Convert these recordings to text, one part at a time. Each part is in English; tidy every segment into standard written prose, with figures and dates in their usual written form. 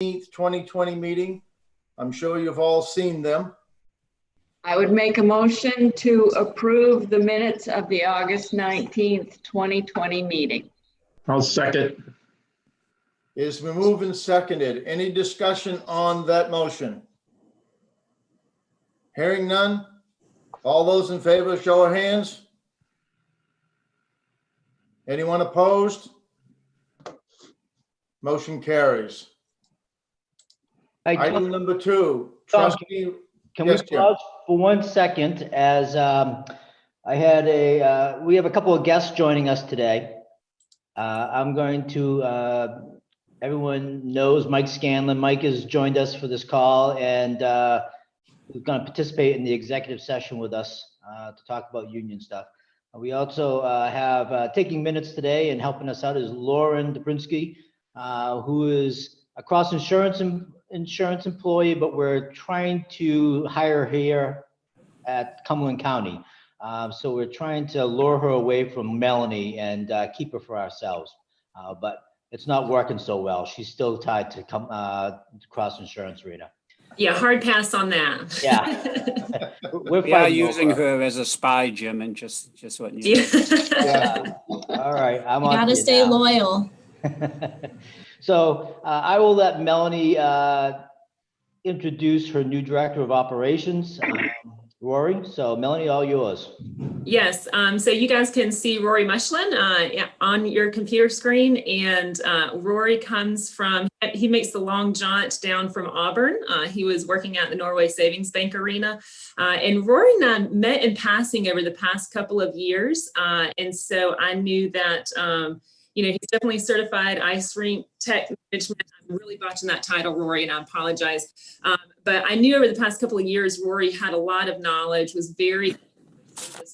2020 meeting. I'm sure you've all seen them. I would make a motion to approve the minutes of the August 19th, 2020 meeting. I'll second. It's been moved and seconded. Any discussion on that motion? Hearing none. All those in favor, show of hands. Anyone opposed? Motion carries. Item number 2, trustee. Can Yes, we Jim. pause for 1 second as we have a couple of guests joining us today. I'm going to, everyone knows Mike Scanlon. Mike has joined us for this call and he's going to participate in the executive session with us to talk about union stuff. We also have taking minutes today and helping us out is Lauren Dobrinsky, who is a cross insurance employee, but we're trying to hire her here at Cumberland County. So we're trying to lure her away from Melanie and keep her for ourselves. But it's not working so well. She's still tied to cross insurance arena. Yeah, hard pass on that. Yeah. We are using her as a spy, Jim, and just what you know. Yeah. All right. I'm You on gotta to stay now. loyal. So I will let Melanie introduce her new director of operations, Rory. So Melanie, all yours. Yes, so you guys can see Rory Mushlin on your computer screen, and Rory comes from, he makes the long jaunt down from Auburn. He was working at the Norway Savings Bank Arena, and Rory and I met in passing over the past couple of years, and so I knew that you know, he's definitely certified ice rink tech management. I'm really botching that title, Rory, and I apologize. But I knew over the past couple of years, Rory had a lot of knowledge, was very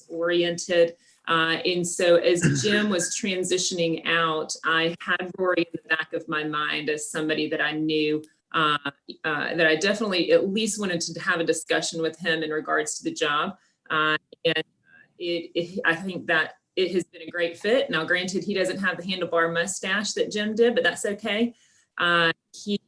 oriented. And so as Jim was transitioning out, I had Rory in the back of my mind as somebody that I knew that I definitely at least wanted to have a discussion with him in regards to the job. And I think that it has been a great fit. Now, granted, he doesn't have the handlebar mustache that Jim did, but that's okay. He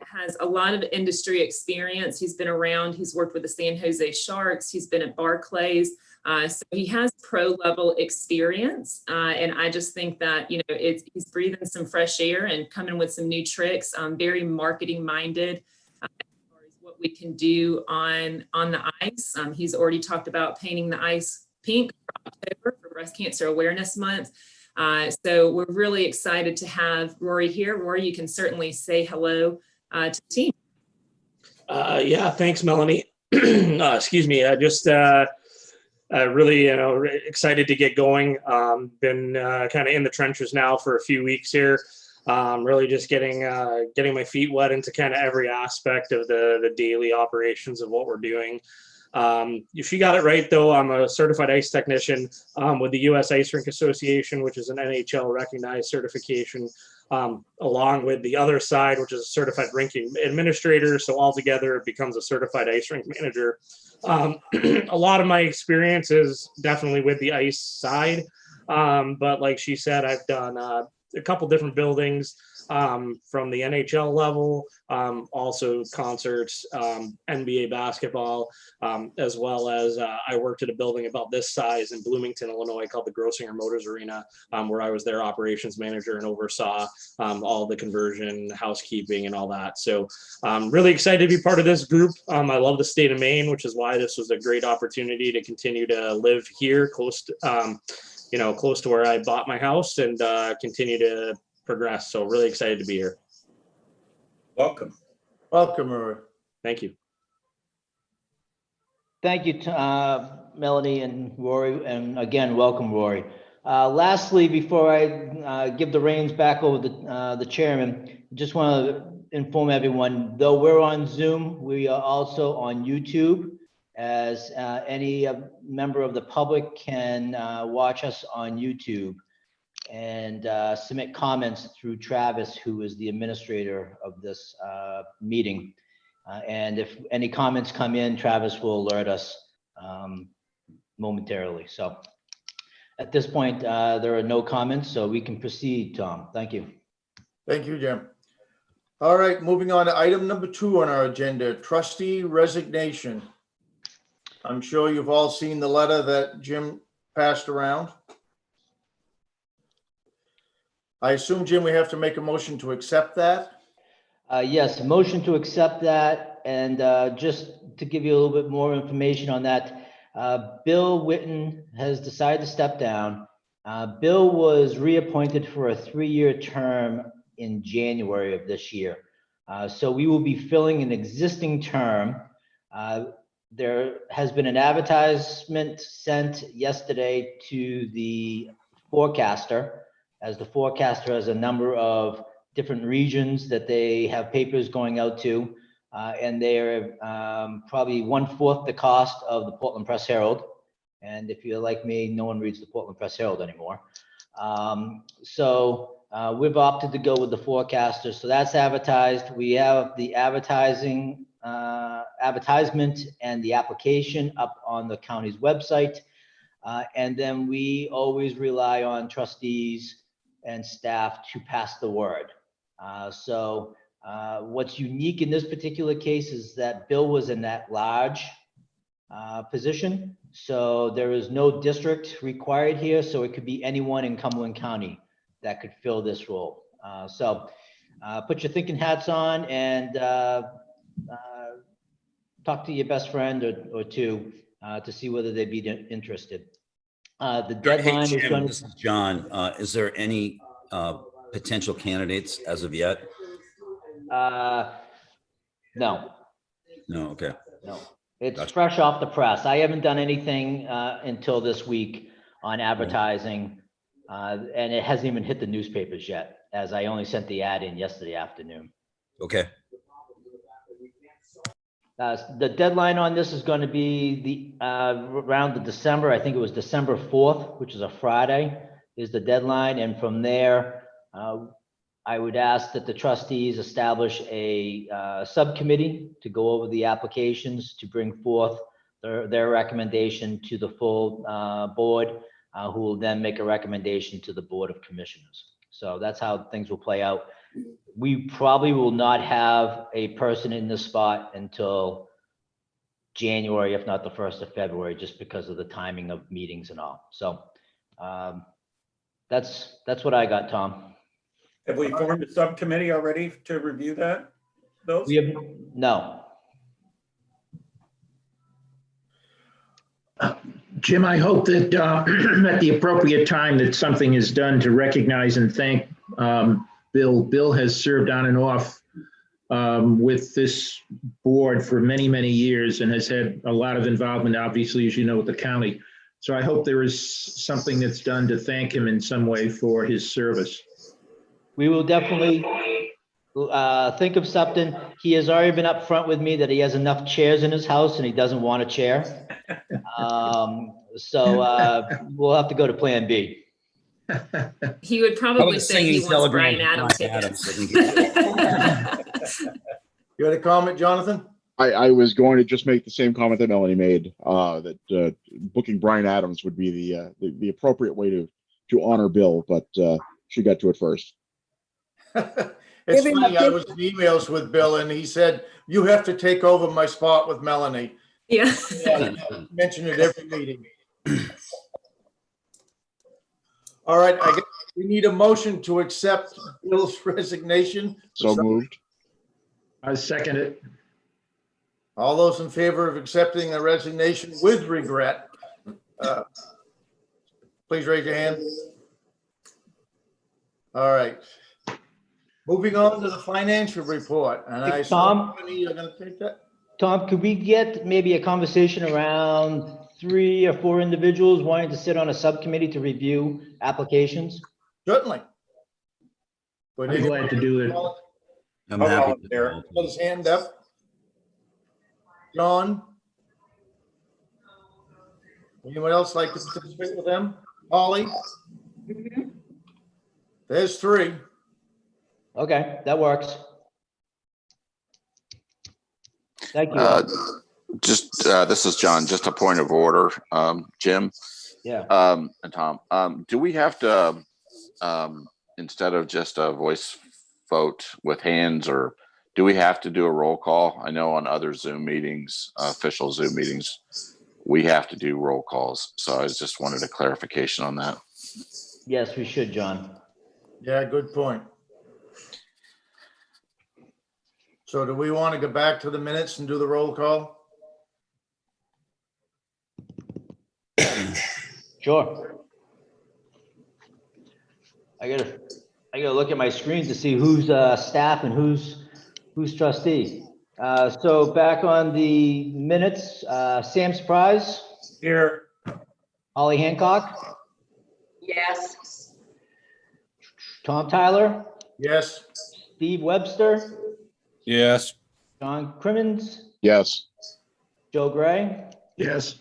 has a lot of industry experience. He's been around, he's worked with the San Jose Sharks, he's been at Barclays. So he has pro level experience. And I just think that, you know, he's breathing some fresh air and coming with some new tricks, very marketing minded. As far as what we can do on the ice. He's already talked about painting the ice pink for October for Breast Cancer Awareness Month. So we're really excited to have Rory here. Rory, you can certainly say hello to the team. Yeah, thanks, Melanie. Excuse me. I just really, excited to get going. Been kind of in the trenches now for a few weeks here. Really just getting my feet wet into kind of every aspect of the daily operations of what we're doing. If you got it right, though, I'm a certified ice technician with the U.S. Ice Rink Association, which is an NHL recognized certification, along with the other side, which is a certified rinking administrator. So altogether, it becomes a certified ice rink manager. A lot of my experience is definitely with the ice side, but like she said, I've done a couple different buildings. From the NHL level, also concerts, NBA basketball, as well as I worked at a building about this size in Bloomington, Illinois called the Grossinger Motors Arena, where I was their operations manager and oversaw all the conversion, housekeeping, and all that. So I'm really excited to be part of this group. I love the state of Maine, which is why this was a great opportunity to continue to live here close to, close to where I bought my house and continue to progress. So really excited to be here. Welcome. Welcome, Rory. Thank you. Thank you, Melanie and Rory, and again, welcome, Rory. Lastly, before I give the reins back over to the chairman, just want to inform everyone, though we're on Zoom, we are also on YouTube, as any member of the public can watch us on YouTube and submit comments through Travis, who is the administrator of this meeting. And if any comments come in, Travis will alert us momentarily. So at this point, there are no comments, so we can proceed, Tom. Thank you. Thank you, Jim. All right, moving on to item number 2 on our agenda, trustee resignation. I'm sure you've all seen the letter that Jim passed around. I assume, Jim, we have to make a motion to accept that? Yes, motion to accept that. And just to give you a little bit more information on that, Bill Witten has decided to step down. Bill was reappointed for a 3-year term in January of this year. So we will be filling an existing term. There has been an advertisement sent yesterday to the forecaster, as the forecaster has a number of different regions that they have papers going out to, and they're probably 1/4 the cost of the Portland Press Herald. And if you're like me, no one reads the Portland Press Herald anymore. So we've opted to go with the forecaster. So that's advertised. We have the advertisement and the application up on the county's website. And then we always rely on trustees and staff to pass the word. So what's unique in this particular case is that Bill was in that large position. So there is no district required here. So it could be anyone in Cumberland County that could fill this role. So put your thinking hats on and talk to your best friend or two to see whether they'd be interested. The deadline Hey, is Jim, going this is John. Is there any potential candidates as of yet? no, No, okay. no. It's Gotcha. fresh off the press. I haven't done anything until this week on advertising, and it hasn't even hit the newspapers yet, as I only sent the ad in yesterday afternoon. Okay. The deadline on this is going to be around the December, I think it was December 4th, which is a Friday, is the deadline. And from there, I would ask that the trustees establish a subcommittee to go over the applications, to bring forth their recommendation to the full board, who will then make a recommendation to the Board of Commissioners. So that's how things will play out. We probably will not have a person in this spot until January, if not the 1st of February, just because of the timing of meetings and all. So that's what I got, Tom. Have we formed a subcommittee already to review that? Those? We have, no. Jim, I hope that at the appropriate time that something is done to recognize and thank Bill. Bill has served on and off with this board for many, many years and has had a lot of involvement, obviously, as you know, with the county. So I hope there is something that's done to thank him in some way for his service. We will definitely think of something. He has already been upfront with me that he has enough chairs in his house and he doesn't want a chair. So we'll have to go to Plan B. He would probably say he wants Brian Adams tickets. You had a comment, Jonathan? I was going to just make the same comment that Melanie made, that booking Brian Adams would be the appropriate way to honor Bill, but she got to it first. It's funny, I was in emails with Bill and he said, you have to take over my spot with Melanie. Yeah. Yeah, mention it every meeting. All right, I guess we need a motion to accept Bill's resignation. So moved. I second it. All those in favor of accepting the resignation with regret, please raise your hand. All right. Moving on to the financial report. And I saw you're going to take that. Tom, could we get maybe a conversation around 3 or 4 individuals wanting to sit on a subcommittee to review applications? Certainly. I'm glad to do it. I'm happy. There. Put his hand up. John? Anyone else like to participate with them? Holly? There's 3. Okay, that works. Thank you. This is John, just a point of order, Jim. Yeah. And Tom, do we have to, instead of just a voice vote with hands, or do we have to do a roll call? I know on other Zoom meetings, official Zoom meetings, we have to do roll calls. So I just wanted a clarification on that. Yes, we should, John. Yeah, good point. So do we want to go back to the minutes and do the roll call? Sure. I gotta look at my screen to see who's staff and who's trustee. So back on the minutes, Sam Surprise, Here, Holly Hancock, Yes. Tom Tyler, Yes, Steve Webster, Yes. John Crimmins, Yes. Joe Gray, Yes.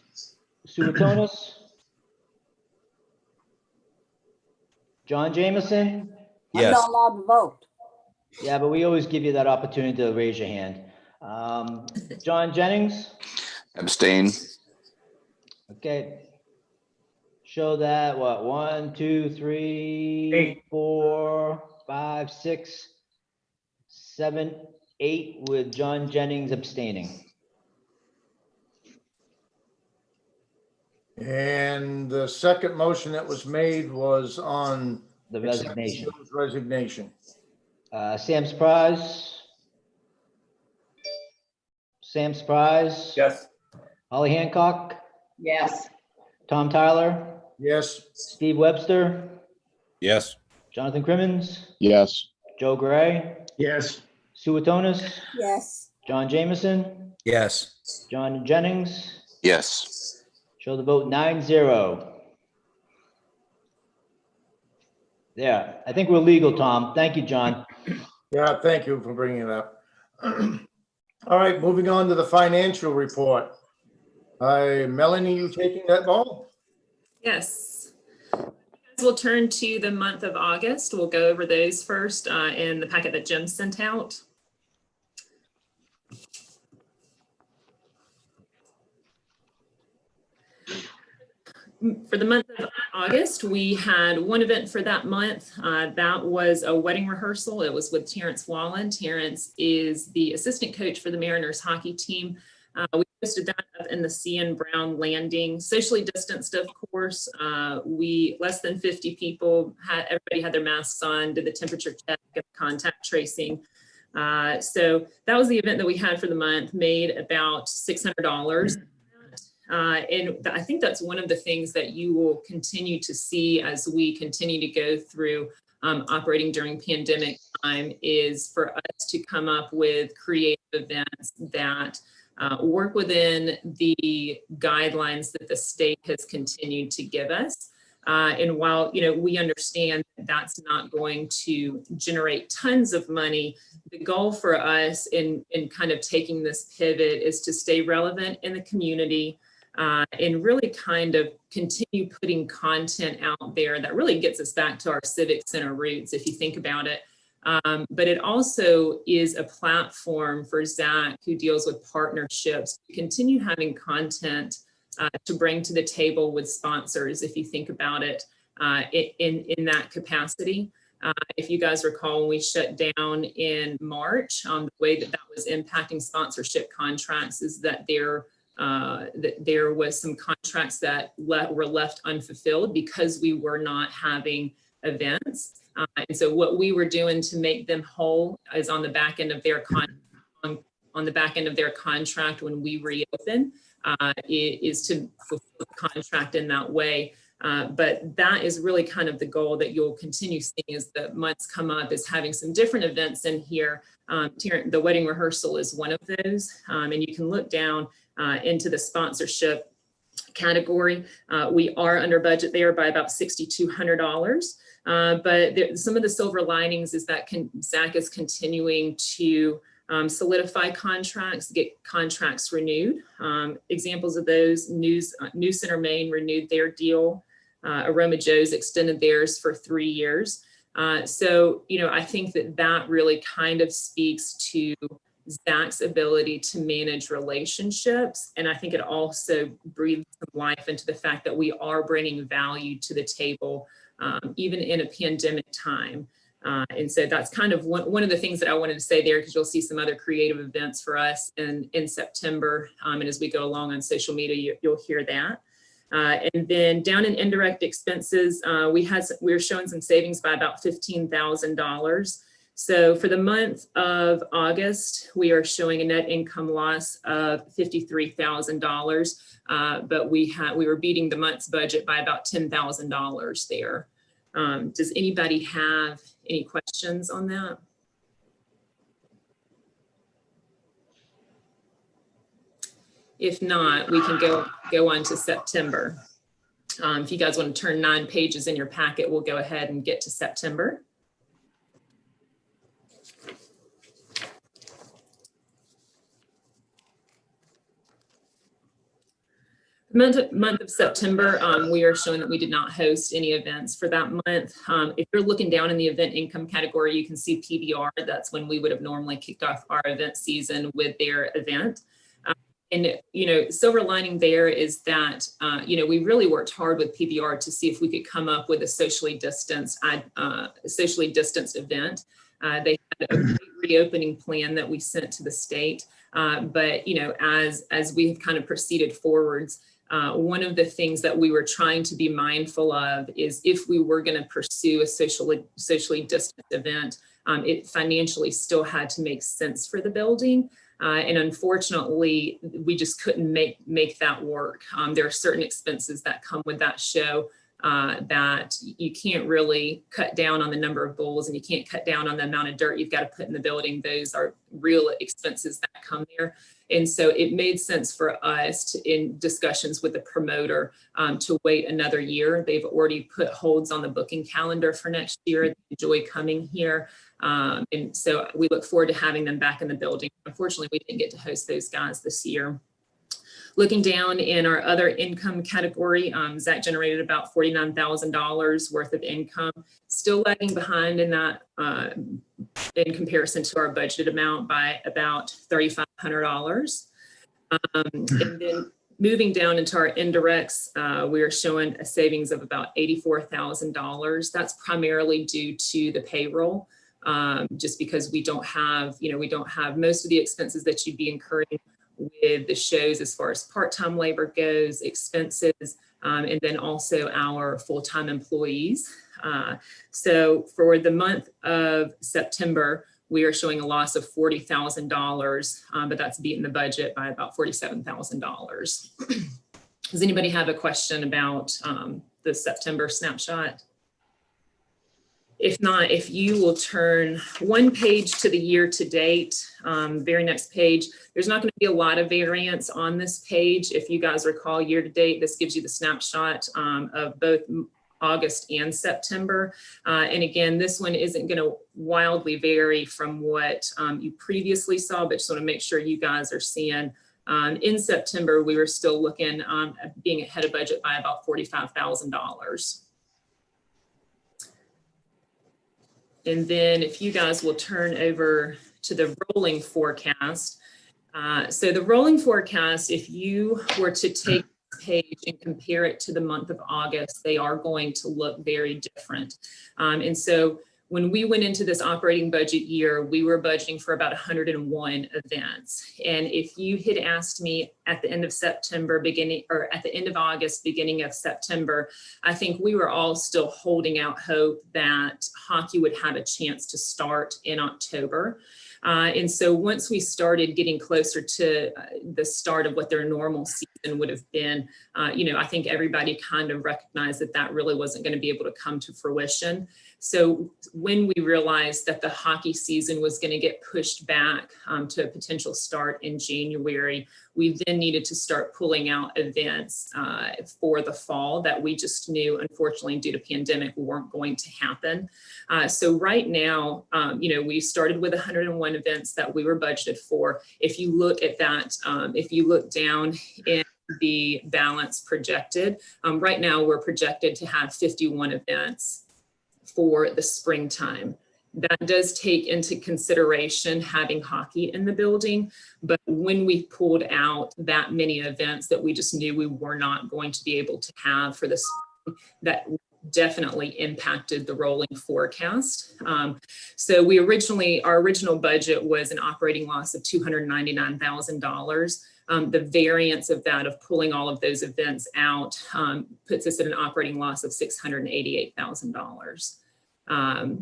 Sue Tonis, John Jameson. Yes. I'm not allowed to vote. Yeah, but we always give you that opportunity to raise your hand. John Jennings. Abstain. Okay. Show that, what, 1, 2, 3, Eight. 4, 5, 6, 7, 8 with John Jennings abstaining. and the second motion that was made was on The resignation. resignation. Sam Surprise. Sam Surprise. yes, Holly Hancock. Yes. Tom Tyler. Yes, Steve Webster. Yes. Jonathan Crimmins. Yes. Joe Gray. Yes. Sue Tonis. Yes. John Jameson. Yes. John Jennings. Yes. Show the vote 9-0. Yeah, I think we're legal, Tom. Thank you, John. yeah, thank you for bringing it up. All right, moving on to the financial report. Melanie, you taking that ball? Yes. We'll turn to the month of August. We'll go over those first in the packet that Jim sent out. For the month of August, we had one event for that month. That was a wedding rehearsal. It was with Terrence Wallen. Terrence is the assistant coach for the Mariners hockey team. We hosted that up in the CN Brown Landing, socially distanced, of course. We less than 50 people, everybody had their masks on, did the temperature check and contact tracing. So that was the event that we had for the month, made about $600. And I think that's one of the things that you will continue to see as we continue to go through operating during pandemic time, is for us to come up with creative events that work within the guidelines that the state has continued to give us. And while, we understand that that's not going to generate tons of money, the goal for us in kind of taking this pivot is to stay relevant in the community, and really kind of continue putting content out there that really gets us back to our civic center roots, if you think about it. But it also is a platform for Zach, who deals with partnerships, to continue having content to bring to the table with sponsors, if you think about it in that capacity. If you guys recall, when we shut down in March, the way that was impacting sponsorship contracts is that there was some contracts that were left unfulfilled because we were not having events. And so what we were doing to make them whole is on the back end of their contract when we reopen, is to fulfill the contract in that way. But that is really kind of the goal that you'll continue seeing as the months come up, is having some different events in here. The wedding rehearsal is one of those. And you can look down into the sponsorship category. We are under budget there by about $6,200. But some of the silver linings is that Zach is continuing to solidify contracts, get contracts renewed. Examples of those: New Center Maine renewed their deal. Aroma Joe's extended theirs for 3 years. So, I think that really kind of speaks to Zach's ability to manage relationships. And I think it also breathes some life into the fact that we are bringing value to the table, even in a pandemic time. And so that's kind of one of the things that I wanted to say there, because you'll see some other creative events for us in September. And as we go along on social media, you'll hear that. And then down in indirect expenses, we're showing some savings by about $15,000. So for the month of August, we are showing a net income loss of $53,000, but we were beating the month's budget by about $10,000 there. Does anybody have any questions on that? If not, we can go on to September. If you guys want to turn 9 pages in your packet, we'll go ahead and get to September. The month of September, we are showing that we did not host any events for that month. If you're looking down in the event income category, you can see PBR. That's when we would have normally kicked off our event season with their event. And, silver lining there is that, we really worked hard with PBR to see if we could come up with a socially distanced event. They had a great reopening plan that we sent to the state. But, as we have kind of proceeded forwards, one of the things that we were trying to be mindful of is if we were going to pursue a socially distant event, it financially still had to make sense for the building. And unfortunately, we just couldn't make that work. There are certain expenses that come with that show that you can't really cut down on the number of bowls, and you can't cut down on the amount of dirt you've got to put in the building. Those are real expenses that come there. And so it made sense for us in discussions with the promoter to wait another year. They've already put holds on the booking calendar for next year. They enjoy coming here. And so we look forward to having them back in the building. Unfortunately, we didn't get to host those guys this year. Looking down in our other income category, Zach generated about $49,000 worth of income, still lagging behind in that in comparison to our budgeted amount by about $3,500. And then moving down into our indirects, we are showing a savings of about $84,000. That's primarily due to the payroll, just because we don't have most of the expenses that you'd be incurring with the shows as far as part-time labor goes, expenses, and then also our full-time employees. So for the month of September, we are showing a loss of $40,000, but that's beating the budget by about $47,000. Does anybody have a question about the September snapshot? If not, if you will turn 1 page to the year to date, very next page, there's not going to be a lot of variance on this page. If you guys recall year to date, this gives you the snapshot of both August and September. And again, this one isn't going to wildly vary from what you previously saw, but just want to make sure you guys are seeing. In September, we were still looking at being ahead of budget by about $45,000. And then if you guys will turn over to the rolling forecast. So the rolling forecast, if you were to take this page and compare it to the month of August, they are going to look very different. And so when we went into this operating budget year, we were budgeting for about 101 events. And if you had asked me at the end of September, at the end of August, beginning of September, I think we were all still holding out hope that hockey would have a chance to start in October. And so once we started getting closer to the start of what their normal season would have been, I think everybody kind of recognized that that really wasn't going to be able to come to fruition. So when we realized that the hockey season was going to get pushed back to a potential start in January, we then needed to start pulling out events for the fall that we just knew, unfortunately, due to pandemic, weren't going to happen. So right now, we started with 101 events that we were budgeted for. If you look at that, if you look down in the balance projected, right now we're projected to have 51 events for the springtime. That does take into consideration having hockey in the building, but when we pulled out that many events that we just knew we were not going to be able to have for the spring, that definitely impacted the rolling forecast. So our original budget was an operating loss of $299,000. The variance of that, of pulling all of those events out, puts us at an operating loss of $688,000.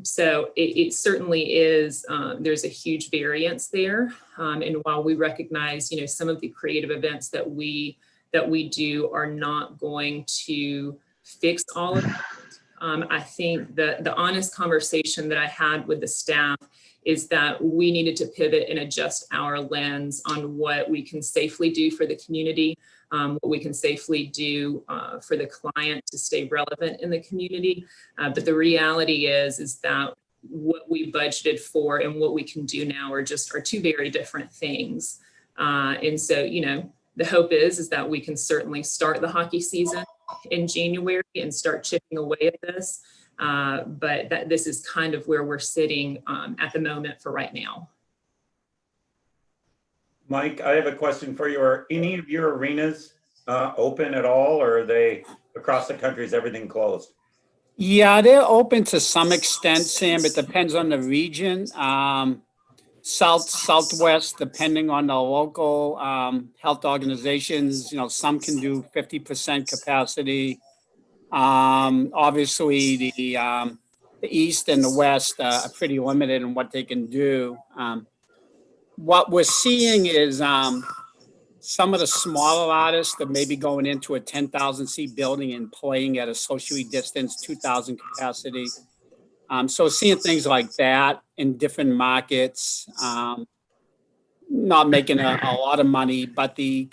So it certainly is, there's a huge variance there. And while we recognize, some of the creative events that we do are not going to fix all of that, I think the honest conversation that I had with the staff is that we needed to pivot and adjust our lens on what we can safely do for the community, what we can safely do for the client to stay relevant in the community. But the reality is that what we budgeted for and what we can do now are two very different things. And so, the hope is that we can certainly start the hockey season in January and start chipping away at this. But this is kind of where we're sitting at the moment for right now. Mike, I have a question for you. Are any of your arenas open at all, or are they across the country? Is everything closed? Yeah, they're open to some extent, Sam. It depends on the region. Southwest, depending on the local health organizations, some can do 50% capacity. Obviously, the East and the West are pretty limited in what they can do. What we're seeing is some of the smaller artists that may be going into a 10,000 seat building and playing at a socially distanced 2,000 capacity. So seeing things like that in different markets, not making a lot of money, but the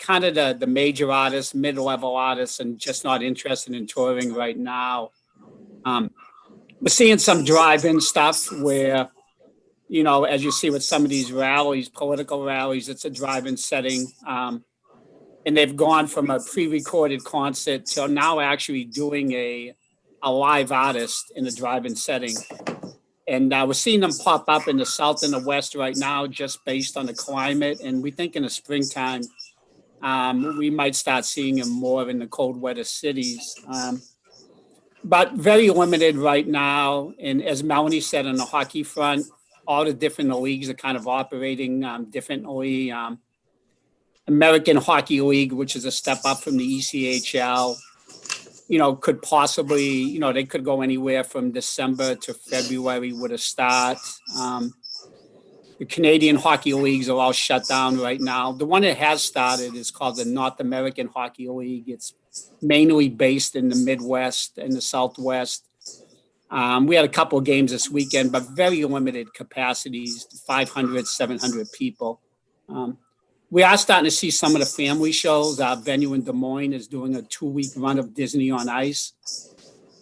major artists, mid-level artists, and just not interested in touring right now. We're seeing some drive-in stuff where, as you see with some of these rallies, political rallies, it's a drive-in setting. And they've gone from a pre-recorded concert to now actually doing a live artist in a drive-in setting. And we're seeing them pop up in the South and the West right now, just based on the climate. And we think in the springtime, we might start seeing them more in the cold, weather cities. But very limited right now. And as Melanie said, on the hockey front, all the different leagues are kind of operating differently. American Hockey League, which is a step up from the ECHL, could possibly, they could go anywhere from December to February with a start. The Canadian Hockey Leagues are all shut down right now. The one that has started is called the North American Hockey League. It's mainly based in the Midwest and the Southwest. We had a couple of games this weekend, but very limited capacities, 500, 700 people. We are starting to see some of the family shows. Our venue in Des Moines is doing a 2-week run of Disney on Ice,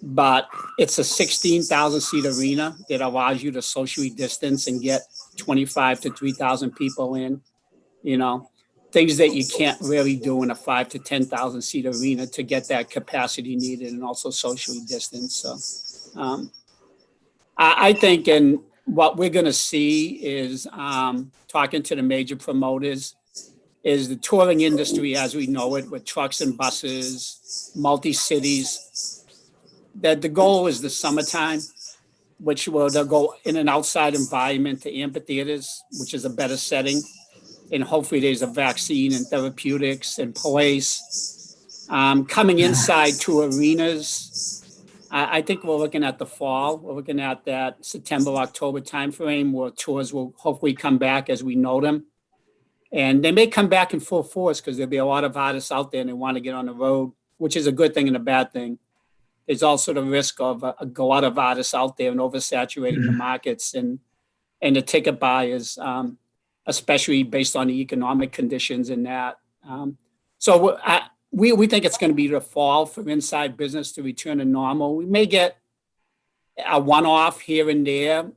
but it's a 16,000 seat arena that allows you to socially distance and get 25 to 3,000 people in, things that you can't really do in a 5 to 10,000 seat arena to get that capacity needed and also socially distance. So I think what we're going to see is talking to the major promoters is the touring industry as we know it, with trucks and buses, multi-cities, that the goal is the summertime, which they'll go in an outside environment to amphitheaters, which is a better setting. And hopefully there's a vaccine and therapeutics in place. Coming inside to arenas, I think we're looking at the fall. We're looking at that September, October timeframe where tours will hopefully come back as we know them. And they may come back in full force because there'll be a lot of artists out there and they want to get on the road, which is a good thing and a bad thing. There's also the risk of a lot of artists out there and oversaturating the markets and the ticket buyers, especially based on the economic conditions in that. So we think it's going to be the fall for inside business to return to normal. We may get a one-off here and there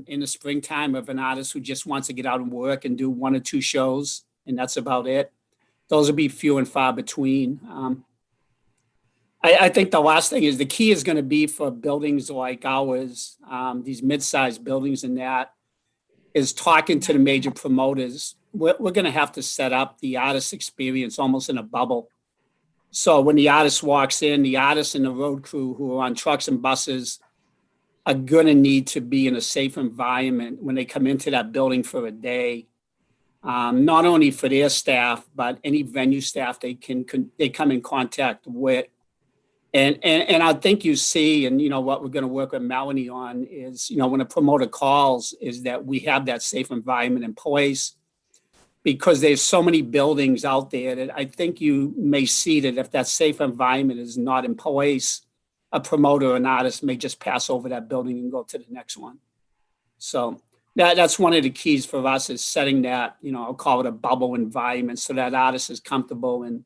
in the springtime of an artist who just wants to get out and work and do 1 or 2 shows, and that's about it. Those will be few and far between. I think the last thing is the key is going to be for buildings like ours, these mid-sized buildings and that, is talking to the major promoters. We're going to have to set up the artist experience almost in a bubble. So when the artist walks in, the artist and the road crew who are on trucks and buses are gonna need to be in a safe environment when they come into that building for a day. Not only for their staff, but any venue staff they come in contact with. And I think you see, and what we're gonna work with Melanie on is, when a promoter calls, is that we have that safe environment in place. Because there's so many buildings out there that I think you may see that if that safe environment is not in place, a promoter or an artist may just pass over that building and go to the next one. So that's one of the keys for us, is setting that, I'll call it a bubble environment, so that artist is comfortable and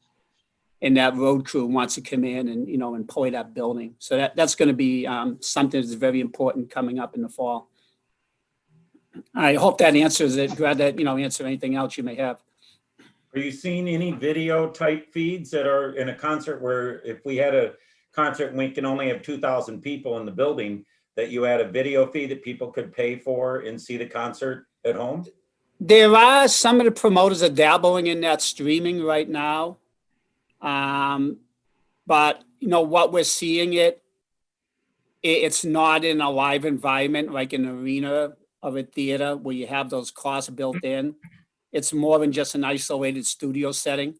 that road crew wants to come in and, employ that building. So that's going to be something that's very important coming up in the fall. I hope that answers it. Glad that, answer anything else you may have. Are you seeing any video type feeds that are in a concert where if we had a concert and we can only have 2,000 people in the building, that you had a video feed that people could pay for and see the concert at home? There are some of the promoters are dabbling in that streaming right now. But what we're seeing it's not in a live environment like an arena of a theater where you have those costs built in. It's more than just an isolated studio setting.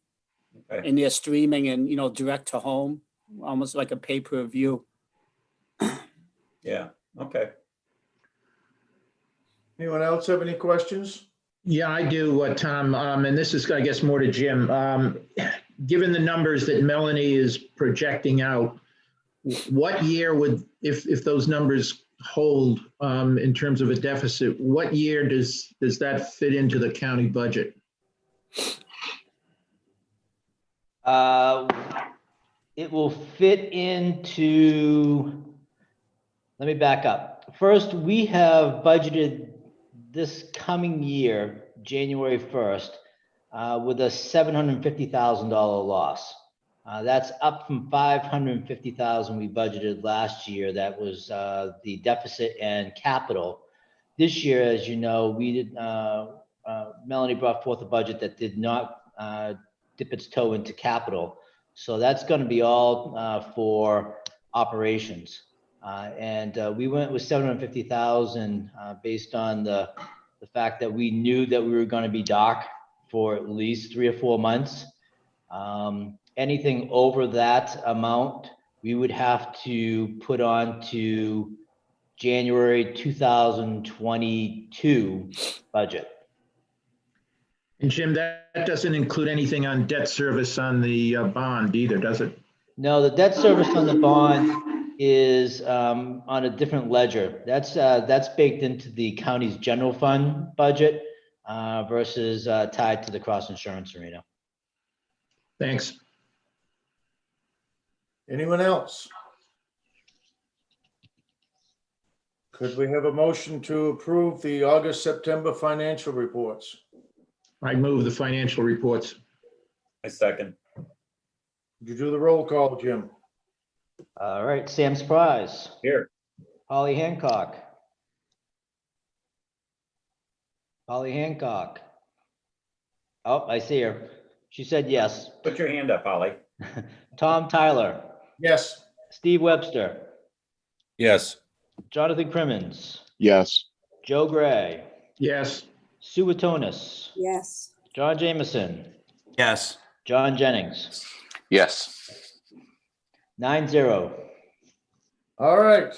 Okay. And they're streaming and, direct to home, almost like a pay-per-view. Yeah, okay. Anyone else have any questions? Yeah, I do, Tom, and this is, I guess, more to Jim. Given the numbers that Melanie is projecting out, what year would, if those numbers hold in terms of a deficit, what year does that fit into the county budget? It will fit into, let me back up. First, we have budgeted this coming year, January 1st, with a $750,000 loss. That's up from $550,000 we budgeted last year. That was the deficit and capital. This year, as you know, we did. Melanie brought forth a budget that did not dip its toe into capital, so that's going to be all for operations. And we went with $750,000 based on the fact that we knew that we were going to be docked for at least 3 or 4 months. Anything over that amount, we would have to put on to January 2022 budget. And Jim, that doesn't include anything on debt service on the bond either, does it? No, the debt service on the bond is on a different ledger. That's baked into the county's general fund budget versus tied to the cross insurance arena. Thanks. Anyone else? Could we have a motion to approve the August, September financial reports? I move the financial reports. I second. Would you do the roll call, Jim? All right, Sam Surprise, Here. Holly Hancock. Holly Hancock. Oh, I see her. She said yes. Put your hand up, Holly. Tom Tyler, Yes. Steve Webster, Yes. Jonathan Crimmins, Yes. Joe Gray, Yes. Sue Atonis, Yes. John Jameson, Yes. John Jennings. Yes. 9-0. All right.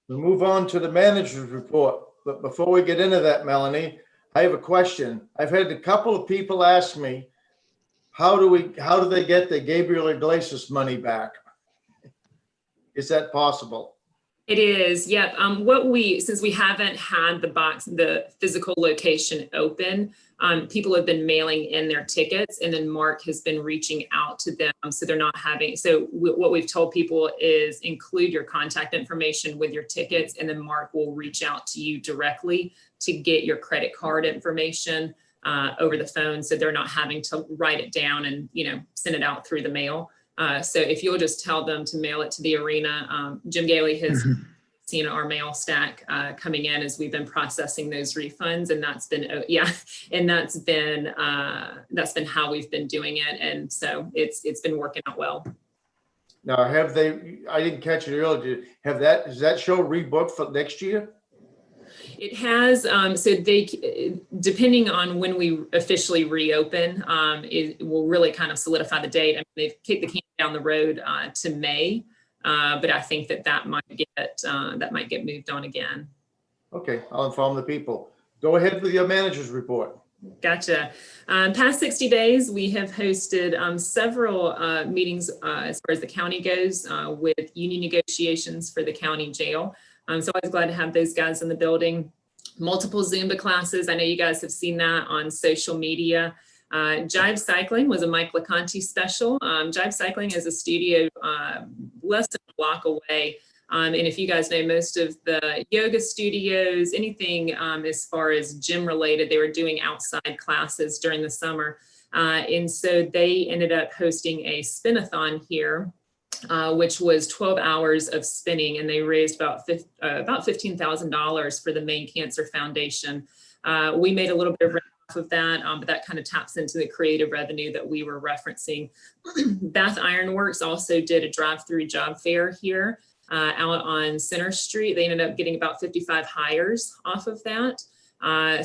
We'll move on to the manager's report. But before we get into that, Melanie, I have a question. I've had a couple of people ask me, how do they get the Gabriel Iglesias money back? Is that possible? It is, yep. Since we haven't had the physical location open, people have been mailing in their tickets, and then Mark has been reaching out to them. So they're not what we've told people is include your contact information with your tickets, and then Mark will reach out to you directly to get your credit card information over the phone. So they're not having to write it down and, send it out through the mail. So if you'll just tell them to mail it to the arena, Jim Gailey has seeing our mail stack coming in as we've been processing those refunds, and that's been and that's been how we've been doing it, and so it's been working out well. Now, have they, I didn't catch it earlier, does that show rebooked for next year? It has, so they, depending on when we officially reopen, it will really kind of solidify the date. I mean, they've kicked the can down the road to May, but I think that might get moved on again. Okay, I'll inform the people. Go ahead with your manager's report. Gotcha. Past 60 days, we have hosted several meetings as far as the county goes with union negotiations for the county jail. So I was glad to have those guys in the building. Multiple Zumba classes. I know you guys have seen that on social media. Jive Cycling was a Mike LeConte special. Jive Cycling is a studio less than a block away. And if you guys know, most of the yoga studios, anything as far as gym related, they were doing outside classes during the summer. And so they ended up hosting a spin-a-thon here, which was 12 hours of spinning, and they raised about $15,000 for the Maine Cancer Foundation. We made a little bit of revenue off of that, but that kind of taps into the creative revenue that we were referencing. Bath Ironworks also did a drive-through job fair here out on Center Street. They ended up getting about 55 hires off of that.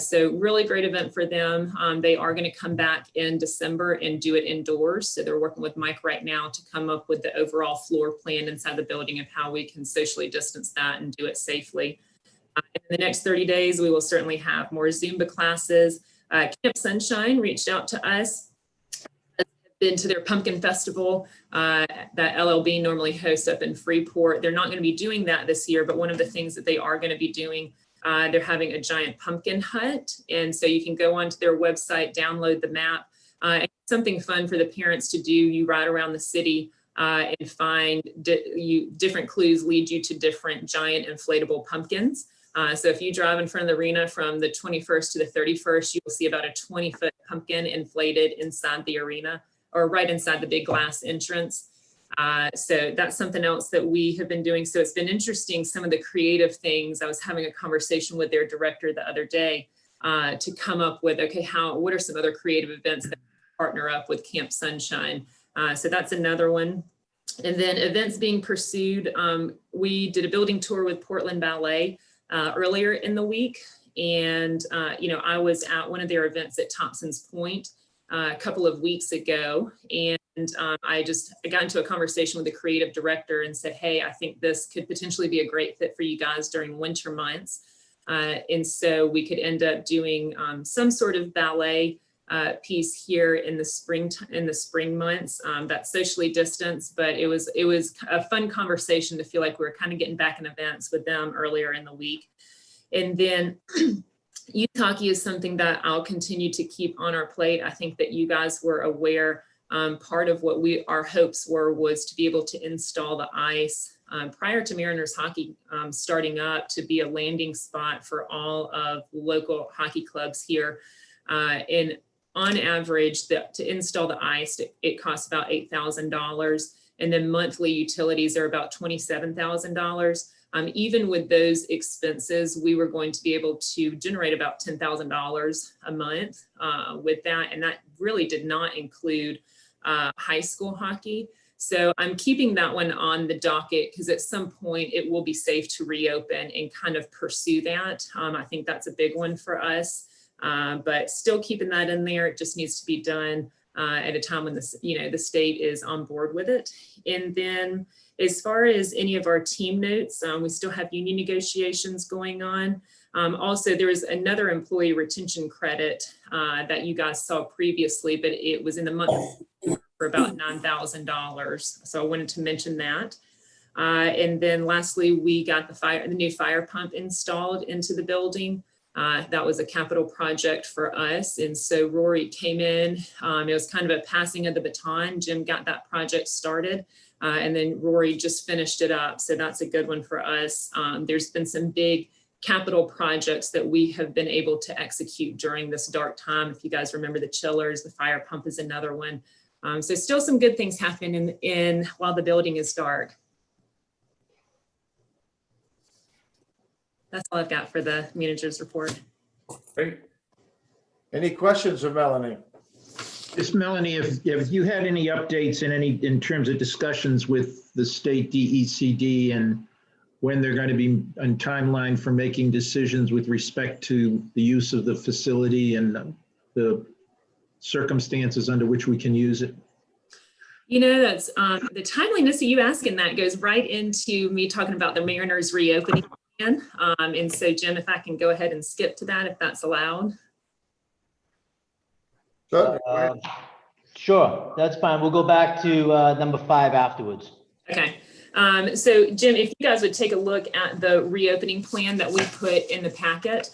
So really great event for them. They are going to come back in December and do it indoors. So they're working with Mike right now to come up with the overall floor plan inside the building of how we can socially distance that and do it safely. In the next 30 days, we will certainly have more Zumba classes. Camp Sunshine reached out to us. Been to their pumpkin festival that LLB normally hosts up in Freeport. They're not going to be doing that this year, but one of the things that they are going to be doing, they're having a giant pumpkin hunt. And so you can go onto their website, download the map. Something fun for the parents to do. You ride around the city and find different clues lead you to different giant inflatable pumpkins. So if you drive in front of the arena from the 21st to the 31st, you will see about a 20-foot pumpkin inflated inside the arena, or right inside the big glass entrance. So that's something else that we have been doing. So it's been interesting, some of the creative things. I was having a conversation with their director the other day to come up with, okay, what are some other creative events that partner up with Camp Sunshine? So that's another one. And then events being pursued. We did a building tour with Portland Ballet earlier in the week. And, I was at one of their events at Thompson's Point a couple of weeks ago, and I got into a conversation with the creative director and said, hey, I think this could potentially be a great fit for you guys during winter months. And so we could end up doing some sort of ballet piece here in the spring months. That's socially distanced, but it was a fun conversation to feel like we were kind of getting back in events with them earlier in the week. And then youth hockey is something that I'll continue to keep on our plate. I think that you guys were aware, part of what our hopes was to be able to install the ice prior to Mariners hockey starting up, to be a landing spot for all of local hockey clubs here. And on average, to install the ice, it costs about $8,000. And then monthly utilities are about $27,000. Even with those expenses, we were going to be able to generate about $10,000 a month with that. And that really did not include high school hockey. So I'm keeping that one on the docket because at some point it will be safe to reopen and kind of pursue that. I think that's a big one for us, but still keeping that in there. It just needs to be done at a time when the state is on board with it. And then as far as any of our team notes, we still have union negotiations going on. Also, there was another employee retention credit that you guys saw previously, but it was in the month for about $9,000. So I wanted to mention that. And then lastly, we got the new fire pump installed into the building. That was a capital project for us. And so Rory came in, it was kind of a passing of the baton. Jim got that project started. And then Rory just finished it up. So that's a good one for us. There's been some big capital projects that we have been able to execute during this dark time. If you guys remember the chillers, the fire pump is another one. So still some good things happening in while the building is dark. That's all I've got for the manager's report. Great. Any questions of Melanie? Just Melanie, if you had any updates in terms of discussions with the state DECD and when they're going to be on timeline for making decisions with respect to the use of the facility and the circumstances under which we can use it. You know, that's the timeliness of you asking that goes right into me talking about the Mariners reopening plan. And so, Jim, if I can go ahead and skip to that, if that's allowed. Sure, that's fine. We'll go back to number 5 afterwards. Okay. So, Jim, if you guys would take a look at the reopening plan that we put in the packet.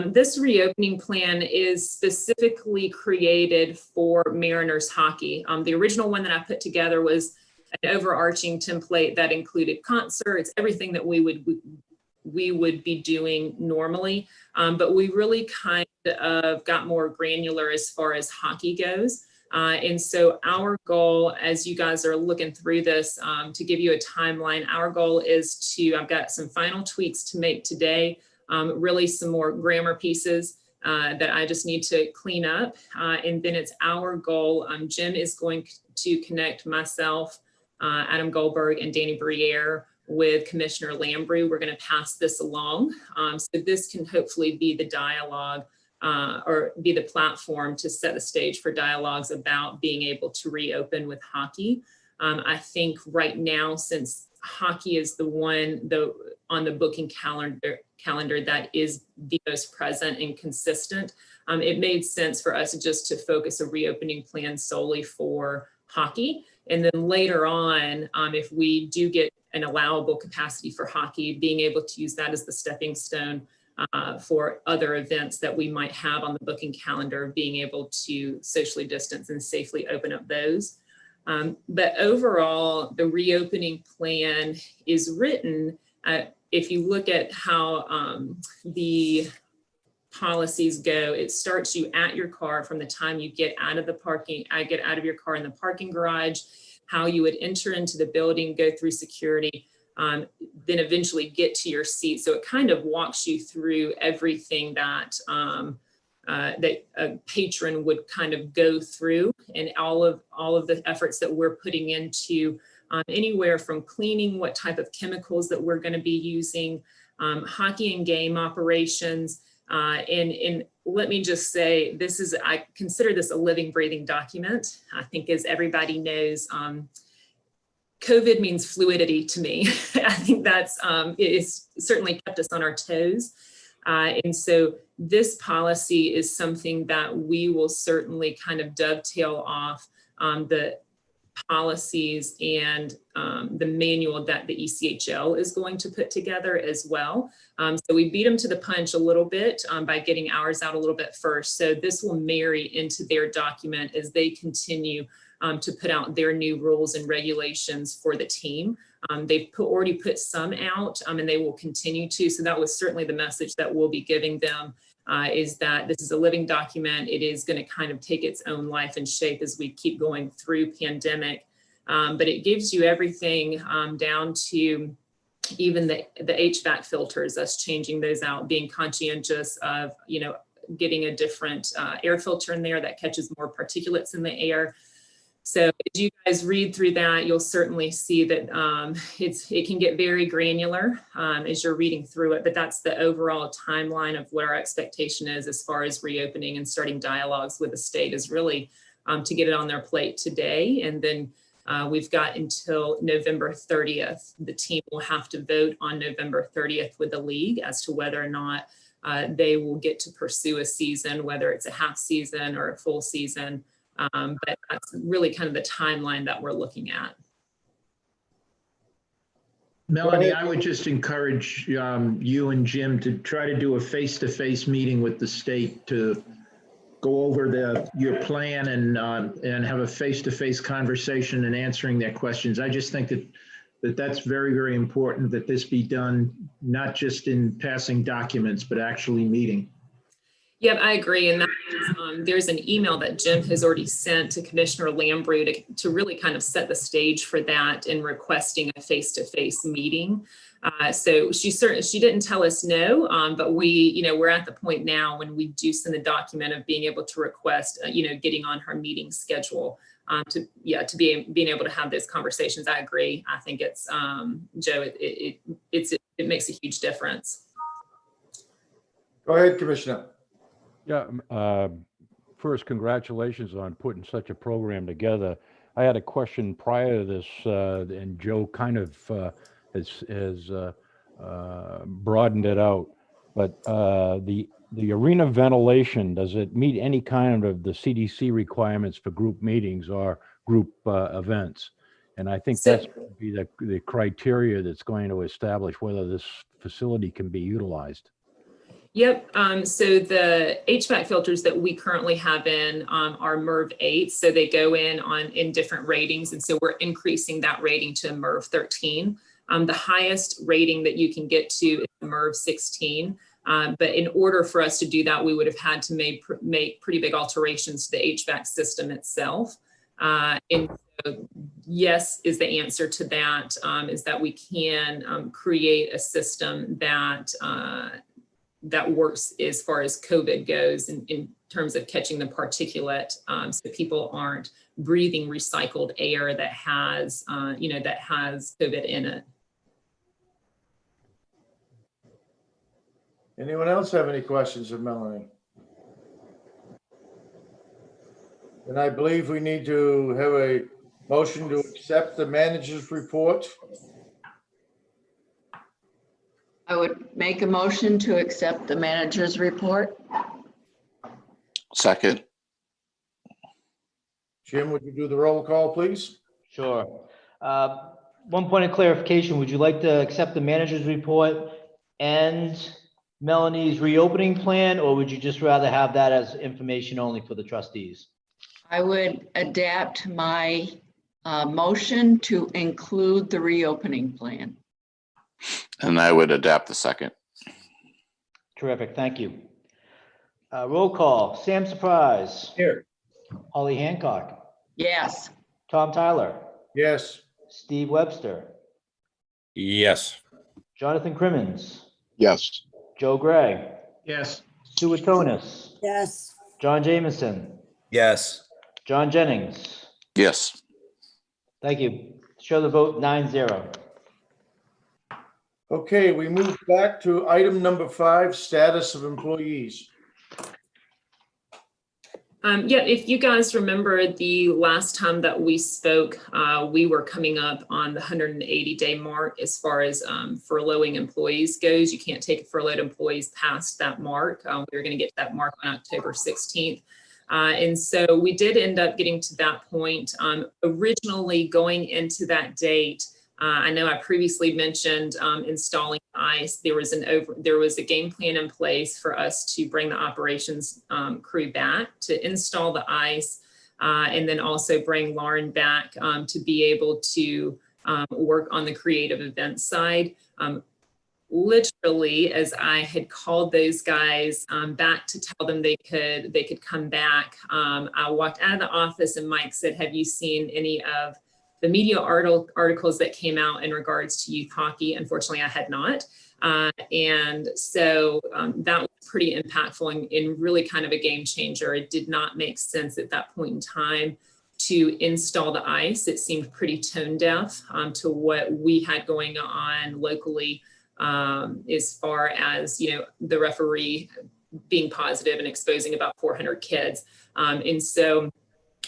This reopening plan is specifically created for Mariners hockey. The original one that I put together was an overarching template that included concerts, everything that we would be doing normally. But we really kind of got more granular as far as hockey goes. And so our goal, as you guys are looking through this, to give you a timeline, our goal is to, I've got some final tweaks to make today. Really some more grammar pieces that I just need to clean up. And then it's our goal. Jim is going to connect myself, Adam Goldberg, and Danny Briere with Commissioner Lambrey. We're going to pass this along. So this can hopefully be the dialogue or be the platform to set the stage for dialogues about being able to reopen with hockey. I think right now, since hockey is the one on the booking calendar that is the most present and consistent, it made sense for us just to focus a reopening plan solely for hockey. And then later on, if we do get an allowable capacity for hockey, being able to use that as the stepping stone for other events that we might have on the booking calendar, being able to socially distance and safely open up those. But overall, the reopening plan is written, if you look at how the policies go, it starts you at your car from the time you get out of the parking, get out of your car in the parking garage, how you would enter into the building, go through security, then eventually get to your seat. So it kind of walks you through everything that that a patron would kind of go through, and all of the efforts that we're putting into anywhere from cleaning, what type of chemicals that we're going to be using, hockey and game operations. And let me just say, I consider this a living, breathing document. I think, as everybody knows, COVID means fluidity to me. I think it's certainly kept us on our toes. And so this policy is something that we will certainly kind of dovetail off the policies and the manual that the ECHL is going to put together as well. So we beat them to the punch a little bit by getting ours out a little bit first. So this will marry into their document as they continue to put out their new rules and regulations for the team. They've already put some out and they will continue to. So that was certainly the message that we'll be giving them, is that this is a living document. It is going to kind of take its own life and shape as we keep going through pandemic. But it gives you everything down to even the HVAC filters, us changing those out, being conscientious of, getting a different air filter in there that catches more particulates in the air. So as you guys read through that, you'll certainly see that it can get very granular as you're reading through it, but that's the overall timeline of what our expectation is as far as reopening and starting dialogues with the state, is really to get it on their plate today. And then we've got until November 30th. The team will have to vote on November 30th with the league as to whether or not they will get to pursue a season, whether it's a half season or a full season. But that's really kind of the timeline that we're looking at. Melanie, I would just encourage you and Jim to try to do a face-to-face meeting with the state to go over your plan and have a face-to-face conversation and answering their questions. I just think that's very, very important, that this be done not just in passing documents, but actually meeting. Yep, I agree. And that there's an email that Jim has already sent to Commissioner Lambrou to really kind of set the stage for that in requesting a face-to-face meeting. So she didn't tell us no, but we're at the point now when we do send the document of being able to request, getting on her meeting schedule being able to have those conversations. I agree. I think it's Joe. It makes a huge difference. Go ahead, Commissioner. Yeah, first, congratulations on putting such a program together. I had a question prior to this, and Joe kind of has broadened it out. But the arena ventilation, does it meet any kind of the CDC requirements for group meetings or group events? And I think that's going to be the criteria that's going to establish whether this facility can be utilized. Yep. So the HVAC filters that we currently have in are MERV 8. So they go in different ratings. And so we're increasing that rating to MERV 13. The highest rating that you can get to is MERV 16. But in order for us to do that, we would have had to make pretty big alterations to the HVAC system itself. And so yes, is the answer to that, is that we can create a system that works as far as COVID goes in terms of catching the particulate, so people aren't breathing recycled air that has COVID in it. Anyone else have any questions of Melanie? And I believe we need to have a motion to accept the manager's report. I would make a motion to accept the manager's report. Second. Jim, would you do the roll call, please? Sure. One point of clarification, would you like to accept the manager's report and Melanie's reopening plan, or would you just rather have that as information only for the trustees? I would adapt my motion to include the reopening plan. And I would adapt the second. Terrific, thank you. Roll call, Sam Surprise. Here. Holly Hancock. Yes. Tom Tyler. Yes. Steve Webster. Yes. Jonathan Crimmins. Yes. Joe Gray. Yes. Sue Atonis. Yes. John Jameson. Yes. John Jennings. Yes. Thank you. Show the vote 9-0. Okay, we move back to item number 5, status of employees. Yeah, if you guys remember the last time that we spoke, we were coming up on the 180-day mark as far as furloughing employees goes. You can't take furloughed employees past that mark. We were going to get to that mark on October 16th. And so we did end up getting to that point. Originally going into that date, I know I previously mentioned installing ice. There was a game plan in place for us to bring the operations crew back to install the ice, and then also bring Lauren back to be able to work on the creative event side. Literally, as I had called those guys back to tell them they could come back, I walked out of the office and Mike said, "Have you seen any of the media articles that came out in regards to youth hockey?" Unfortunately, I had not. And so that was pretty impactful and really kind of a game changer. It did not make sense at that point in time to install the ice. It seemed pretty tone deaf to what we had going on locally, as far as, the referee being positive and exposing about 400 kids. And so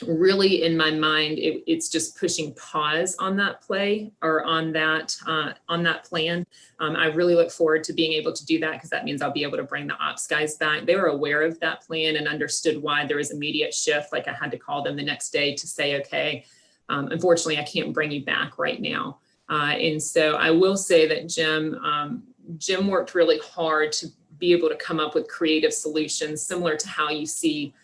really in my mind, it's just pushing pause on that play or on that plan. I really look forward to being able to do that because that means I'll be able to bring the ops guys back. They were aware of that plan and understood why there was immediate shift. Like I had to call them the next day to say, okay, unfortunately, I can't bring you back right now. And so I will say that Jim worked really hard to be able to come up with creative solutions similar to how you see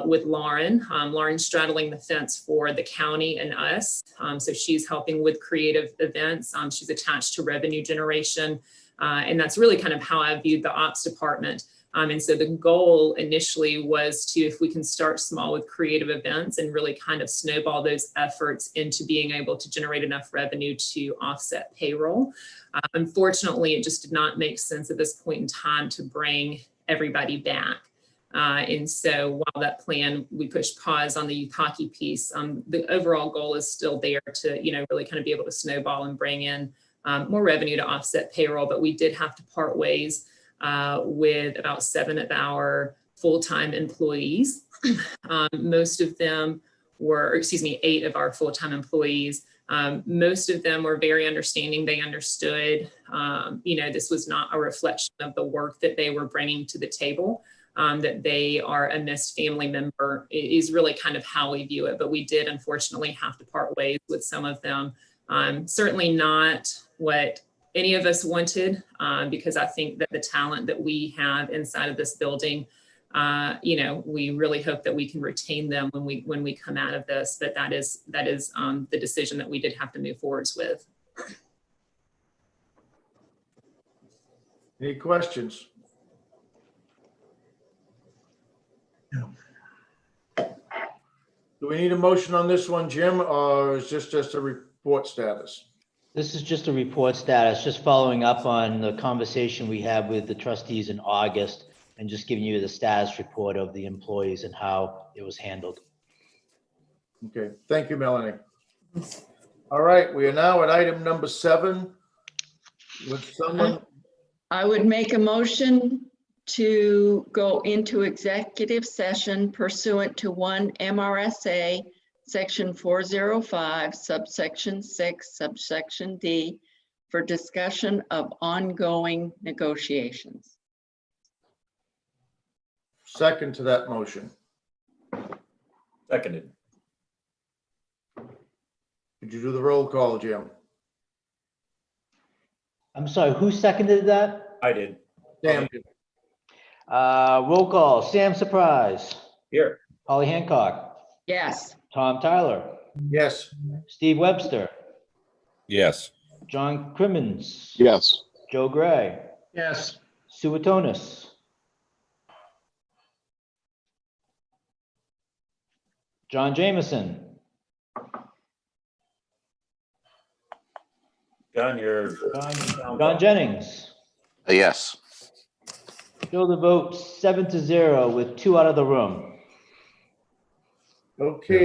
with Lauren. Lauren's straddling the fence for the county and us. So she's helping with creative events. She's attached to revenue generation. And that's really kind of how I viewed the ops department. And so the goal initially was to, if we can start small with creative events and really kind of snowball those efforts into being able to generate enough revenue to offset payroll. Unfortunately, it just did not make sense at this point in time to bring everybody back. And so while that plan, we pushed pause on the youth hockey piece, the overall goal is still there to, really kind of be able to snowball and bring in more revenue to offset payroll. But we did have to part ways with about 7 of our full-time employees. Most of them were, 8 of our full-time employees. Most of them were very understanding. They understood, this was not a reflection of the work that they were bringing to the table. That they are a missed family member is really kind of how we view it. But we did unfortunately have to part ways with some of them. Certainly not what any of us wanted, because I think that the talent that we have inside of this building, we really hope that we can retain them when we come out of this. But that is the decision that we did have to move forwards with. Any questions? Do we need a motion on this one, Jim, or is this just a report status? This is just a report status, just following up on the conversation we had with the trustees in August and just giving you the status report of the employees and how it was handled. Okay, thank you, Melanie. All right, we are now at item number 7. Would someone, I would make a motion to go into executive session pursuant to 1 MRSA section 405 subsection 6 subsection D for discussion of ongoing negotiations. second to that motion? Seconded. Could you do the roll call, Jim? I'm sorry, who seconded that? I did. Sam, Roll call, Sam Surprise, Here. Holly Hancock, Yes. Tom Tyler, yes. Steve Webster, Yes. John Crimmins, Yes. Joe Gray, Yes. Sue Atonis, John Jameson, John, you're. John Jennings. Yes. Show the vote 7-0 with 2 out of the room. Okay.